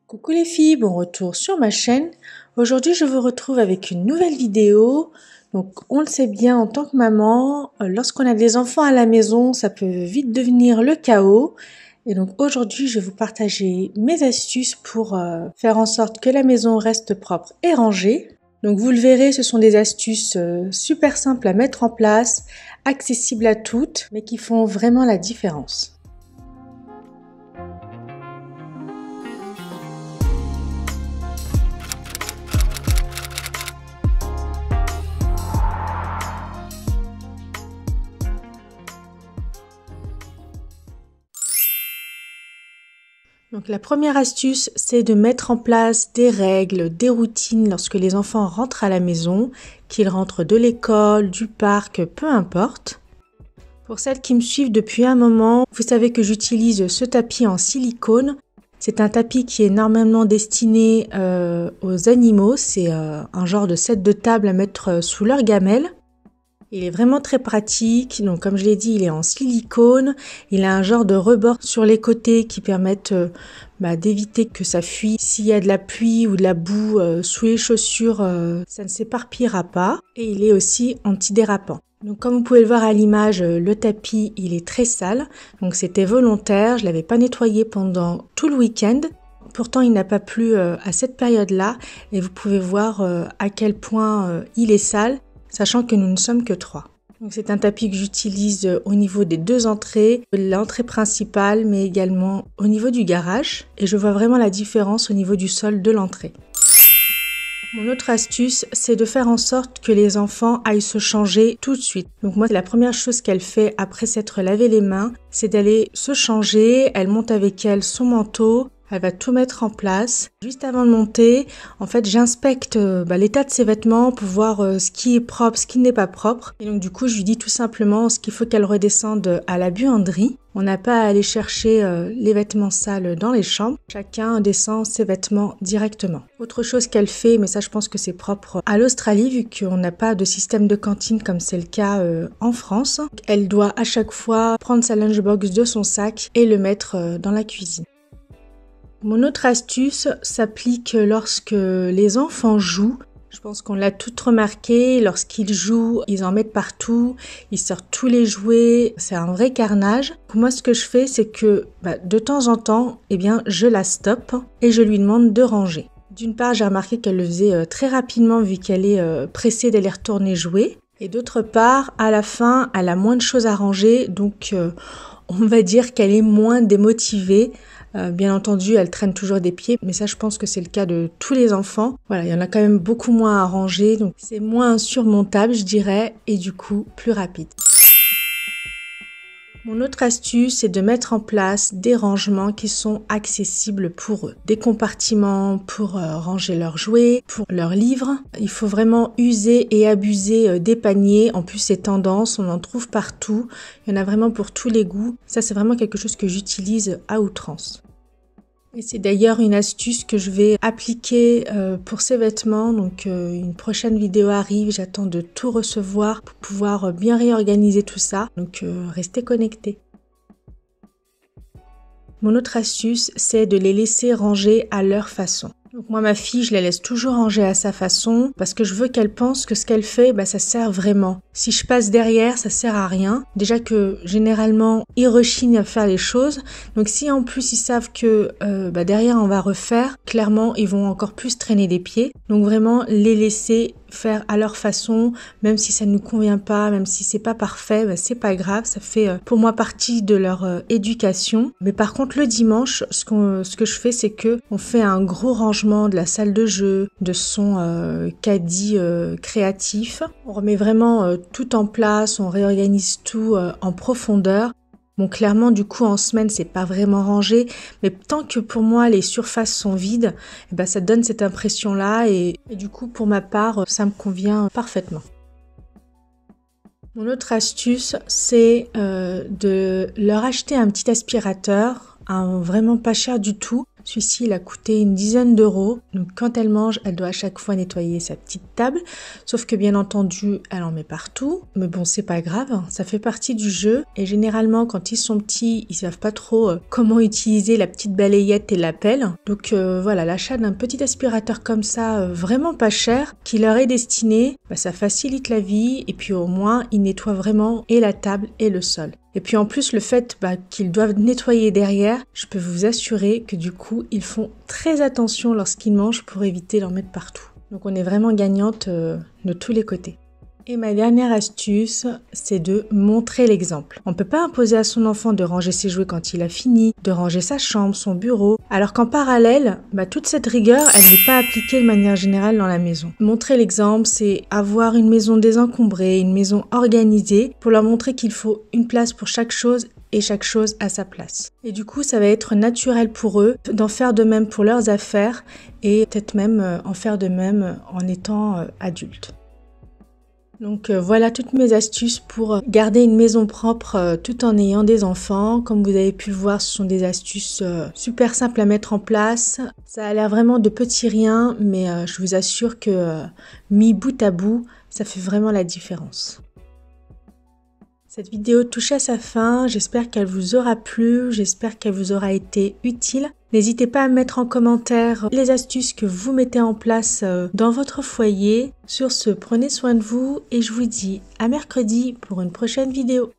Coucou les filles, bon retour sur ma chaîne. Aujourd'hui je vous retrouve avec une nouvelle vidéo. Donc on le sait bien en tant que maman, lorsqu'on a des enfants à la maison, ça peut vite devenir le chaos. Et donc aujourd'hui je vais vous partager mes astuces pour faire en sorte que la maison reste propre et rangée. Donc vous le verrez, ce sont des astuces super simples à mettre en place, accessibles à toutes, mais qui font vraiment la différence. Donc la première astuce, c'est de mettre en place des règles, des routines lorsque les enfants rentrent à la maison, qu'ils rentrent de l'école, du parc, peu importe. Pour celles qui me suivent depuis un moment, vous savez que j'utilise ce tapis en silicone. C'est un tapis qui est normalement destiné aux animaux. C'est un genre de set de table à mettre sous leur gamelle. Il est vraiment très pratique, donc comme je l'ai dit, il est en silicone, il a un genre de rebord sur les côtés qui permettent d'éviter que ça fuit. S'il y a de la pluie ou de la boue sous les chaussures, ça ne s'éparpillera pas. Et il est aussi antidérapant. Donc comme vous pouvez le voir à l'image, le tapis il est très sale, donc c'était volontaire, je l'avais pas nettoyé pendant tout le week-end. Pourtant il n'a pas plu à cette période-là et vous pouvez voir à quel point il est sale. Sachant que nous ne sommes que 3. Donc c'est un tapis que j'utilise au niveau des deux entrées, l'entrée principale mais également au niveau du garage et je vois vraiment la différence au niveau du sol de l'entrée. Mon autre astuce, c'est de faire en sorte que les enfants aillent se changer tout de suite. Donc moi, c'est la première chose qu'elle fait après s'être lavé les mains, c'est d'aller se changer, elle monte avec elle son manteau. Elle va tout mettre en place. Juste avant de monter, en fait, j'inspecte l'état de ses vêtements pour voir ce qui est propre, ce qui n'est pas propre. Et donc du coup, je lui dis tout simplement ce qu'il faut qu'elle redescende à la buanderie. On n'a pas à aller chercher les vêtements sales dans les chambres. Chacun descend ses vêtements directement. Autre chose qu'elle fait, mais ça je pense que c'est propre à l'Australie vu qu'on n'a pas de système de cantine comme c'est le cas en France. Elle doit à chaque fois prendre sa lunchbox de son sac et le mettre dans la cuisine. Mon autre astuce s'applique lorsque les enfants jouent. Je pense qu'on l'a toutes remarqué, lorsqu'ils jouent, ils en mettent partout, ils sortent tous les jouets, c'est un vrai carnage. Moi ce que je fais c'est que de temps en temps, je la stoppe et je lui demande de ranger. D'une part j'ai remarqué qu'elle le faisait très rapidement vu qu'elle est pressée d'aller retourner jouer. Et d'autre part, à la fin, elle a moins de choses à ranger, donc on va dire qu'elle est moins démotivée. Bien entendu, elle traîne toujours des pieds, mais ça je pense que c'est le cas de tous les enfants. Voilà, il y en a quand même beaucoup moins à ranger, donc c'est moins insurmontable je dirais, et du coup plus rapide. Mon autre astuce, c'est de mettre en place des rangements qui sont accessibles pour eux. Des compartiments pour ranger leurs jouets, pour leurs livres. Il faut vraiment user et abuser des paniers. En plus, c'est tendance, on en trouve partout. Il y en a vraiment pour tous les goûts. Ça, c'est vraiment quelque chose que j'utilise à outrance. Et c'est d'ailleurs une astuce que je vais appliquer pour ces vêtements. Donc une prochaine vidéo arrive, j'attends de tout recevoir pour pouvoir bien réorganiser tout ça. Donc restez connectés. Mon autre astuce, c'est de les laisser ranger à leur façon. Donc moi, ma fille, je la laisse toujours ranger à sa façon parce que je veux qu'elle pense que ce qu'elle fait, ça sert vraiment. Si je passe derrière, ça sert à rien. Déjà que généralement, ils rechignent à faire les choses. Donc si en plus ils savent que derrière on va refaire, clairement ils vont encore plus traîner des pieds. Donc vraiment les laisser faire à leur façon, même si ça ne nous convient pas, même si c'est pas parfait, c'est pas grave, ça fait pour moi partie de leur éducation. Mais par contre le dimanche, ce que je fais, c'est que on fait un gros rangement de la salle de jeu, de son caddie créatif. On remet vraiment tout en place, on réorganise tout en profondeur. Bon, clairement, du coup, en semaine, c'est pas vraiment rangé, mais tant que pour moi, les surfaces sont vides, ça donne cette impression-là et du coup, pour ma part, ça me convient parfaitement. Mon autre astuce, c'est de leur acheter un petit aspirateur, vraiment pas cher du tout, Celui-ci, il a coûté une dizaine d'euros. Donc quand elle mange, elle doit à chaque fois nettoyer sa petite table. Sauf que bien entendu, elle en met partout. Mais bon, c'est pas grave, ça fait partie du jeu. Et généralement, quand ils sont petits, ils savent pas trop comment utiliser la petite balayette et la pelle. Donc voilà, l'achat d'un petit aspirateur comme ça, vraiment pas cher, qui leur est destiné, ça facilite la vie. Et puis au moins, ils nettoient vraiment et la table et le sol. Et puis en plus, le fait qu'ils doivent nettoyer derrière, je peux vous assurer que du coup, ils font très attention lorsqu'ils mangent pour éviter d'en mettre partout. Donc on est vraiment gagnante de tous les côtés. Et ma dernière astuce, c'est de montrer l'exemple. On ne peut pas imposer à son enfant de ranger ses jouets quand il a fini, de ranger sa chambre, son bureau, alors qu'en parallèle, toute cette rigueur, elle n'est pas appliquée de manière générale dans la maison. Montrer l'exemple, c'est avoir une maison désencombrée, une maison organisée, pour leur montrer qu'il faut une place pour chaque chose et chaque chose à sa place. Et du coup, ça va être naturel pour eux d'en faire de même pour leurs affaires et peut-être même en faire de même en étant adultes. Donc voilà toutes mes astuces pour garder une maison propre tout en ayant des enfants. Comme vous avez pu le voir, ce sont des astuces super simples à mettre en place. Ça a l'air vraiment de petits riens, mais je vous assure que mis bout à bout, ça fait vraiment la différence. Cette vidéo touche à sa fin, j'espère qu'elle vous aura plu, j'espère qu'elle vous aura été utile. N'hésitez pas à mettre en commentaire les astuces que vous mettez en place dans votre foyer. Sur ce, prenez soin de vous et je vous dis à mercredi pour une prochaine vidéo.